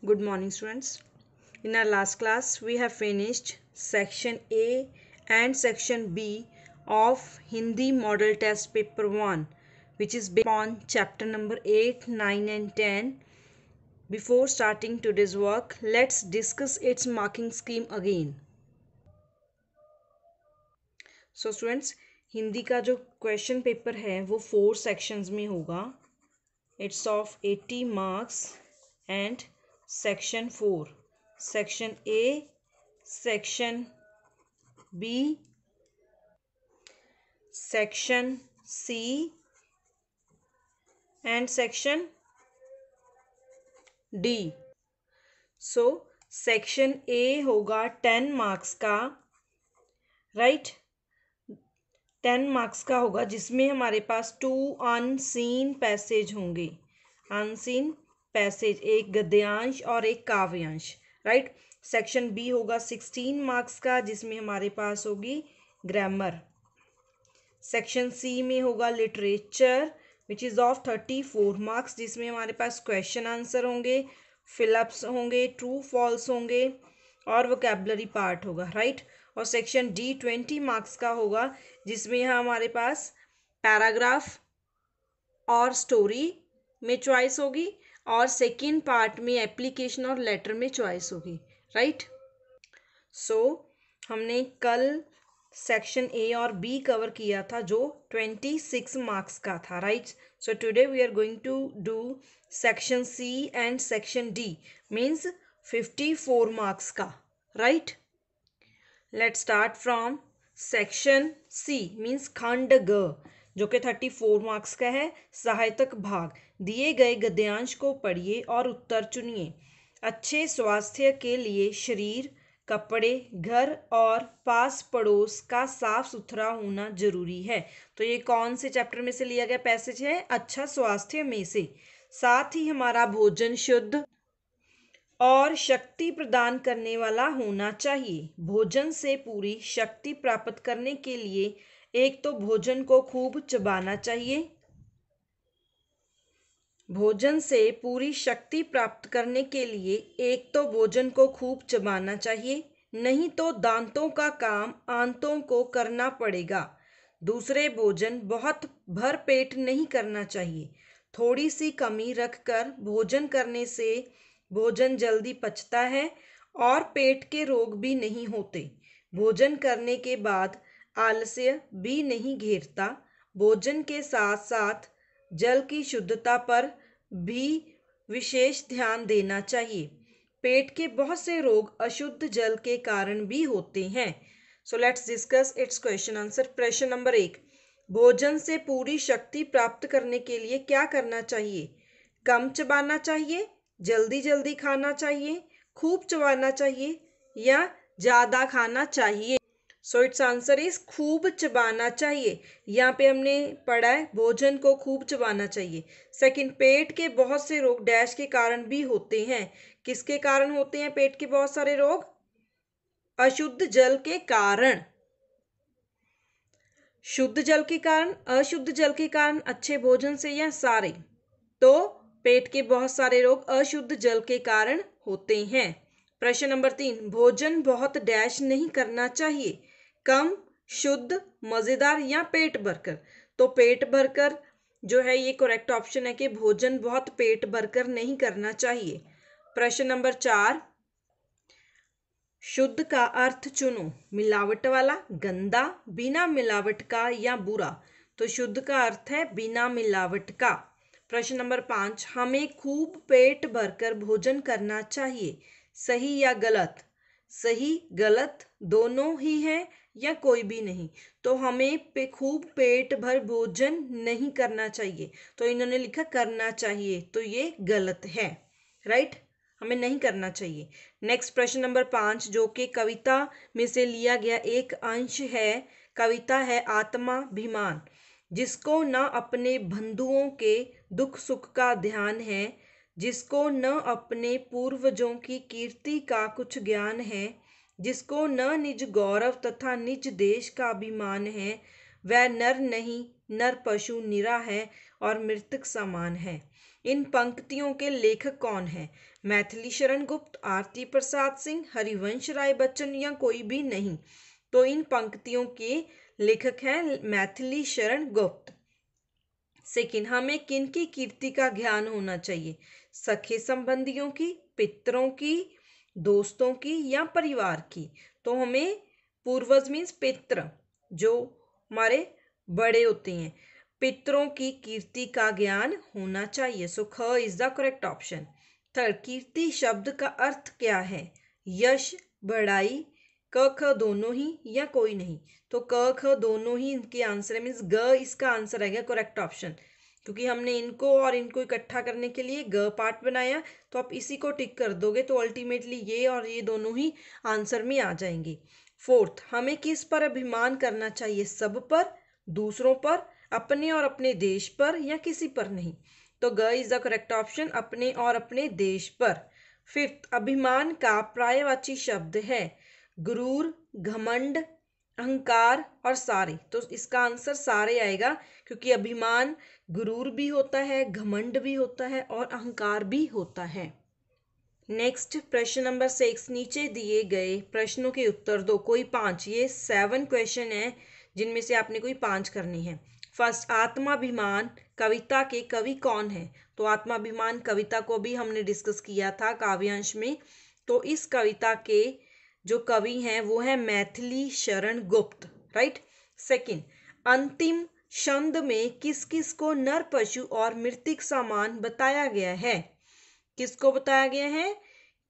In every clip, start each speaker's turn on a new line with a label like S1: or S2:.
S1: Good morning, students. In our last class, we have finished section A and section B of Hindi Model Test Paper 1, which is based on chapter number 8, 9 and 10. Before starting today's work, let's discuss its marking scheme again. So students, Hindi का जो question paper है वो 4 sections में होगा. It's of 80 marks and section 4. Section A, section B, section C and section D. So section A होगा 10 marks का, right? 10 marks का होगा जिसमें हमारे पास 2 अनसीन पैसेज होंगे. अनसीन पैसेज, एक गद्यांश और एक काव्यांश, राइट. सेक्शन बी होगा 16 मार्क्स का जिसमें हमारे पास होगी ग्रामर. सेक्शन सी में होगा literature which is of 34 marks जिसमें हमारे पास क्वेश्चन आंसर होंगे, फिलअप्स होंगे, ट्रू फॉल्स होंगे और वोकैबुलरी पार्ट होगा, राइट. और सेक्शन डी 20 मार्क्स का होगा जिसमें हमारे पास पैराग्राफ और स्टोरी में चॉइस होगी और सेकेंड पार्ट में एप्लीकेशन और लेटर में चॉइस होगी, राइट. सो हमने कल सेक्शन ए और बी कवर किया था जो 26 मार्क्स का था, right. So today we are going to do section C and section D means 54 marks का, right. Let's start from section C means खंड ग जो कि 34 मार्क्स का है. सहायतक भाग, दिए गए गद्यांश को पढ़िए और उत्तर चुनिए. अच्छे स्वास्थ्य के लिए शरीर, कपड़े, घर और पास पड़ोस का साफ सुथरा होना जरूरी है. तो ये कौन से चैप्टर में से लिया गया पैसेज है? अच्छा स्वास्थ्य में से. साथ ही हमारा भोजन शुद्ध और शक्ति प्रदान करने वाला होना चाहिए. भोजन से पूरी शक्ति प्राप्त करने के लिए एक तो भोजन को खूब चबाना चाहिए. भोजन से पूरी शक्ति प्राप्त करने के लिए एक तो भोजन को खूब चबाना चाहिए, नहीं तो दांतों का काम आंतों को करना पड़ेगा. दूसरे, भोजन बहुत भर पेट नहीं करना चाहिए. थोड़ी सी कमी रखकर भोजन करने से भोजन जल्दी पचता है और पेट के रोग भी नहीं होते. भोजन करने के बाद आलस्य भी नहीं घेरता. भोजन के साथ साथ जल की शुद्धता पर भी विशेष ध्यान देना चाहिए. पेट के बहुत से रोग अशुद्ध जल के कारण भी होते हैं. So let's discuss it's question answer. प्रश्न नंबर 1, भोजन से पूरी शक्ति प्राप्त करने के लिए क्या करना चाहिए? कम चबाना चाहिए, जल्दी जल्दी खाना चाहिए, खूब चबाना चाहिए या ज़्यादा खाना चाहिए? सो इट्स आंसर इज खूब चबाना चाहिए. यहाँ पे हमने पढ़ा है भोजन को खूब चबाना चाहिए. सेकंड, पेट के बहुत से रोग डैश के कारण भी होते हैं. किसके कारण होते हैं पेट के बहुत सारे रोग? अशुद्ध जल के कारण. शुद्ध जल के कारण, अशुद्ध जल के कारण, अच्छे भोजन से या सारे? तो पेट के बहुत सारे रोग अशुद्ध जल के कारण होते हैं. प्रश्न नंबर 3, भोजन बहुत डैश नहीं करना चाहिए. कम, शुद्ध, मजेदार या पेट भरकर? तो पेट भरकर जो है ये करेक्ट ऑप्शन है कि भोजन बहुत पेट भरकर नहीं करना चाहिए. प्रश्न नंबर 4, शुद्ध का अर्थ चुनो. मिलावट वाला, गंदा, बिना मिलावट का या बुरा? तो शुद्ध का अर्थ है बिना मिलावट का. प्रश्न नंबर 5, हमें खूब पेट भरकर भोजन करना चाहिए. सही या गलत? सही गलत दोनों ही हैं या कोई भी नहीं? तो हमें खूब पेट भर भोजन नहीं करना चाहिए. तो इन्होंने लिखा करना चाहिए, तो ये गलत है, राइट. हमें नहीं करना चाहिए. नेक्स्ट प्रश्न नंबर 5 जो कि कविता में से लिया गया एक अंश है. कविता है आत्माभिमान. जिसको न अपने बंधुओं के दुख सुख का ध्यान है, जिसको न अपने पूर्वजों की कीर्ति का कुछ ज्ञान है, जिसको न निज गौरव तथा निज देश का अभिमान है, वह नर नहीं, नर पशु निरा है और मृतक समान है. इन पंक्तियों के लेखक कौन है? मैथिली शरण गुप्त, आरती प्रसाद सिंह, हरिवंश राय बच्चन या कोई भी नहीं। तो इन पंक्तियों के लेखक हैं मैथिली शरण गुप्त। सेकंड, हमें किन की कीर्ति का ज्ञान होना चाहिए? सखे संबंधियों की, पितरों की, दोस्तों की या परिवार की? तो हमें पूर्वज मीन्स पित्र, जो हमारे बड़े होते हैं, पितरों की कीर्ति का ज्ञान होना चाहिए। सो ख is the correct option. Third, कीर्ति शब्द का अर्थ क्या है? यश, बड़ाई, क ख दोनों ही या कोई नहीं? तो क ख दोनों ही इनके आंसर है, मीन्स ग इसका आंसर है करेक्ट ऑप्शन, क्योंकि हमने इनको और इनको इकट्ठा करने के लिए ग पार्ट बनाया। तो आप इसी को टिक कर दोगे तो अल्टीमेटली ये और ये दोनों ही आंसर में आ जाएंगे। फोर्थ, हमें किस पर अभिमान करना चाहिए? सब पर, दूसरों पर, अपने और अपने देश पर या किसी पर नहीं? तो ग इज द करेक्ट ऑप्शन, अपने और अपने देश पर। फिफ्थ, अभिमान का पर्यायवाची शब्द है गुरूर, घमंड, अहंकार और सारे। तो इसका आंसर सारे आएगा, क्योंकि अभिमान गुरूर भी होता है, घमंड भी होता है और अहंकार भी होता है। नेक्स्ट प्रश्न नंबर 6, नीचे दिए गए प्रश्नों के उत्तर दो, कोई 5। ये 7 क्वेश्चन है जिनमें से आपने कोई 5 करनी है। फर्स्ट, आत्माभिमान कविता के कवि कौन है? तो आत्माभिमान कविता को भी हमने डिस्कस किया था काव्यांश में। तो इस कविता के जो कवि हैं वो है मैथिली शरण गुप्त, राइट। सेकंड, अंतिम छंद में किस किस को नर, पशु और मृतिक समान बताया गया है? किसको बताया गया है?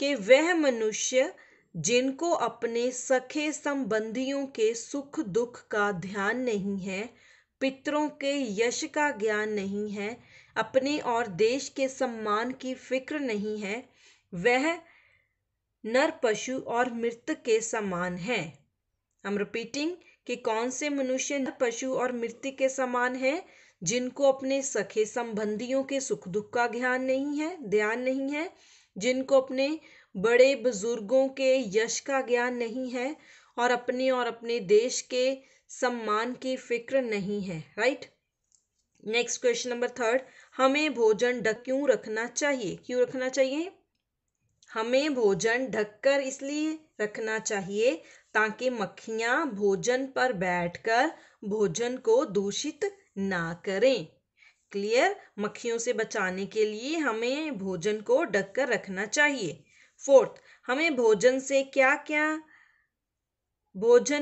S1: कि वह मनुष्य जिनको अपने सखे संबंधियों के सुख दुख का ध्यान नहीं है, पितरों के यश का ज्ञान नहीं है, अपने और देश के सम्मान की फिक्र नहीं है, वह नर, पशु और मृतक के समान है। हम रिपीटिंग कि कौन से मनुष्य नर, पशु और मृतक के समान है? जिनको अपने सखे संबंधियों के सुख दुख का ध्यान नहीं है, जिनको अपने बड़े बुजुर्गों के यश का ज्ञान नहीं है और अपने देश के सम्मान की फिक्र नहीं है, राइट। नेक्स्ट क्वेश्चन नंबर 3, हमें भोजन ढक क्यों रखना चाहिए? क्यों रखना चाहिए? हमें भोजन ढककर इसलिए रखना चाहिए ताकि मक्खियां भोजन पर बैठकर भोजन को दूषित ना करें। क्लियर? मक्खियों से बचाने के लिए हमें भोजन को ढककर रखना चाहिए। फोर्थ, हमें भोजन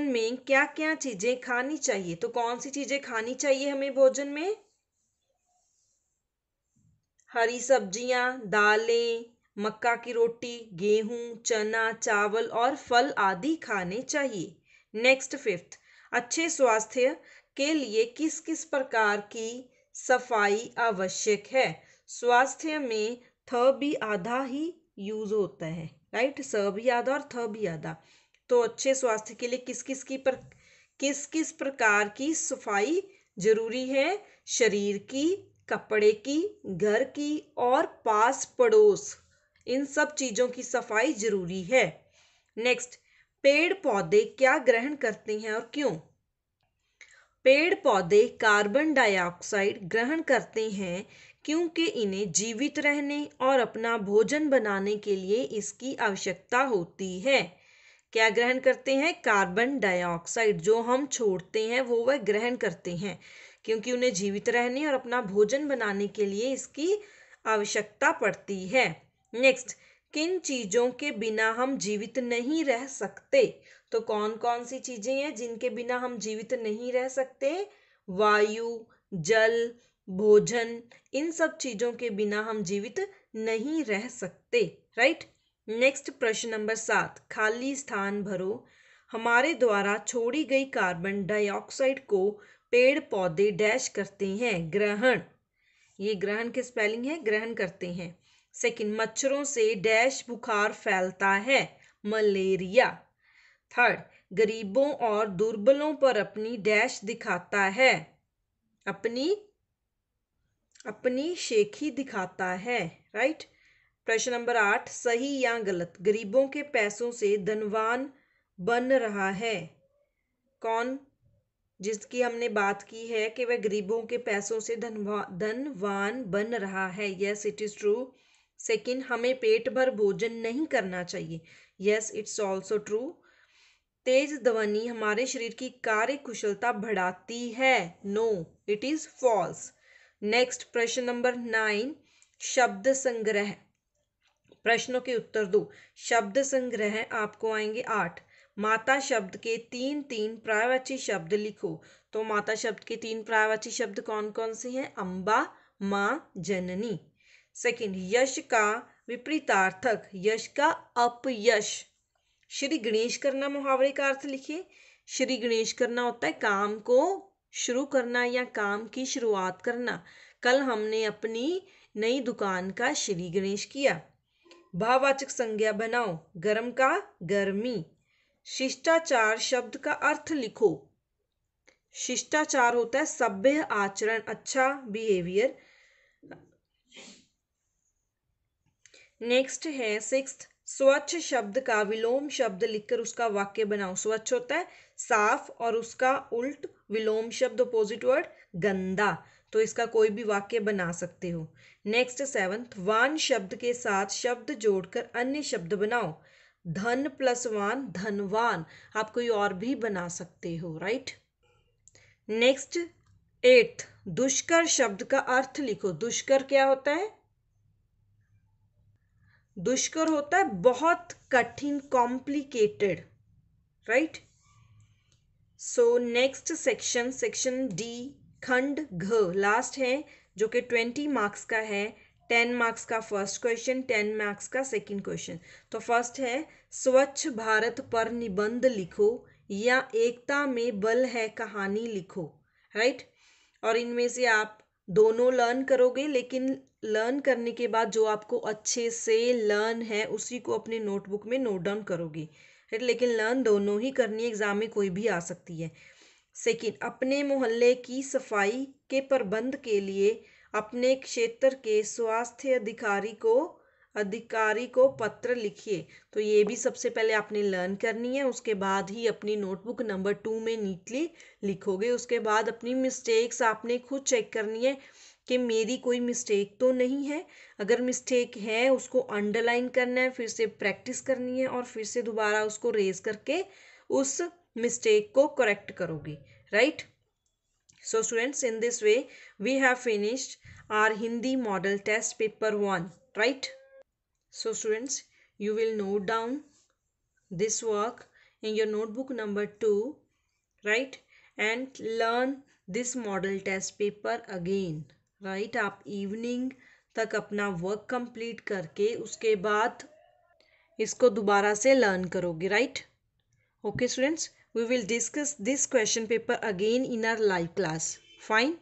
S1: में क्या क्या चीजें खानी चाहिए? तो कौन सी चीजें खानी चाहिए हमें भोजन में? हरी सब्जियां, दालें, मक्का की रोटी, गेहूं, चना, चावल और फल आदि खाने चाहिए। नेक्स्ट फिफ्थ, अच्छे स्वास्थ्य के लिए किस किस प्रकार की सफाई आवश्यक है? स्वास्थ्य में थ भी आधा ही यूज होता है, राइट। स भी आधा और थ भी आधा। तो अच्छे स्वास्थ्य के लिए किस किस प्रकार की सफाई जरूरी है? शरीर की, कपड़े की, घर की और पास पड़ोस, इन सब चीजों की सफाई जरूरी है। नेक्स्ट, पेड़ पौधे क्या ग्रहण करते हैं और क्यों? पेड़ पौधे कार्बन डाइऑक्साइड ग्रहण करते हैं क्योंकि इन्हें जीवित रहने और अपना भोजन बनाने के लिए इसकी आवश्यकता होती है। क्या ग्रहण करते हैं? कार्बन डाइऑक्साइड जो हम छोड़ते हैं वो वह ग्रहण करते हैं, क्योंकि उन्हें जीवित रहने और अपना भोजन बनाने के लिए इसकी आवश्यकता पड़ती है। नेक्स्ट, किन चीजों के बिना हम जीवित नहीं रह सकते? तो कौन कौन सी चीजें हैं जिनके बिना हम जीवित नहीं रह सकते? वायु, जल, भोजन, इन सब चीजों के बिना हम जीवित नहीं रह सकते, राइट। नेक्स्ट प्रश्न नंबर 7, खाली स्थान भरो। हमारे द्वारा छोड़ी गई कार्बन डाइऑक्साइड को पेड़ पौधे डैश करते हैं, ग्रहण। ये ग्रहण की स्पेलिंग है, ग्रहण करते हैं। सेकंड, मच्छरों से डैश बुखार फैलता है, मलेरिया। थर्ड, गरीबों और दुर्बलों पर अपनी डैश दिखाता है, अपनी शेखी दिखाता है, राइट। प्रश्न नंबर 8, सही या गलत? गरीबों के पैसों से धनवान बन रहा है, कौन? जिसकी हमने बात की है कि वह गरीबों के पैसों से धनवान बन रहा है। Yes it is true. Second, हमें पेट भर भोजन नहीं करना चाहिए। Yes it's also true. तेज ध्वनि हमारे शरीर की कार्य कुशलता बढ़ाती है। No it is false. Next प्रश्न नंबर 9, शब्द संग्रह। प्रश्नों के उत्तर दो। शब्द संग्रह आपको आएंगे 8। माता शब्द के तीन तीन पर्यायवाची शब्द लिखो। तो माता शब्द के तीन पर्यायवाची शब्द कौन कौन से हैं? अम्बा, माँ, जननी। सेकंड, यश का विपरीतार्थक। यश का अपयश। श्री गणेश करना मुहावरे का अर्थ लिखिए। श्री गणेश करना होता है काम को शुरू करना या काम की शुरुआत करना। कल हमने अपनी नई दुकान का श्री गणेश किया। भाववाचक संज्ञा बनाओ। गर्म का गर्मी। शिष्टाचार शब्द का अर्थ लिखो। शिष्टाचार होता है सभ्य आचरण, अच्छा बिहेवियर। नेक्स्ट है 6th, स्वच्छ शब्द का विलोम शब्द लिखकर उसका वाक्य बनाओ। स्वच्छ होता है साफ और उसका उल्ट विलोम शब्द अपोजिट वर्ड गंदा। तो इसका कोई भी वाक्य बना सकते हो। नेक्स्ट 7th, वान शब्द के साथ शब्द जोड़कर अन्य शब्द बनाओ। धन प्लस वान धनवान। आप कोई और भी बना सकते हो, राइट। नेक्स्ट 8th, दुष्कर शब्द का अर्थ लिखो। दुष्कर क्या होता है? दुष्कर होता है बहुत कठिन, complicated, right. So next section, section D, खंड घ लास्ट है, जो कि 20 मार्क्स का है। 10 मार्क्स का फर्स्ट क्वेश्चन, 10 मार्क्स का सेकंड क्वेश्चन। तो फर्स्ट है स्वच्छ भारत पर निबंध लिखो या एकता में बल है कहानी लिखो, राइट। और इनमें से आप दोनों लर्न करोगे, लेकिन लर्न करने के बाद जो आपको अच्छे से लर्न है उसी को अपनी नोटबुक में नोट डाउन करोगे, लेकिन लर्न दोनों ही करनी है, एग्जाम में कोई भी आ सकती है। सेकंड, अपने मोहल्ले की सफाई के प्रबंध के लिए अपने क्षेत्र के स्वास्थ्य अधिकारी को पत्र लिखिए। तो ये भी सबसे पहले आपने लर्न करनी है, उसके बाद ही अपनी नोटबुक नंबर 2 में नीटली लिखोगे। उसके बाद अपनी मिस्टेक्स आपने खुद चेक करनी है कि मेरी कोई मिस्टेक तो नहीं है। अगर मिस्टेक है उसको अंडरलाइन करना है, फिर से प्रैक्टिस करनी है और फिर से दोबारा उसको रेज करके उस मिस्टेक को करेक्ट करोगे, right. So students, in this way we have finished our Hindi model test paper 1, right? So students, you will note down this work in your notebook number 2, right? And learn this model test paper again, right? आप evening तक अपना work complete करके उसके बाद इसको दोबारा से learn करोगे, right? Okay students, we will discuss this question paper again in our live class. Fine.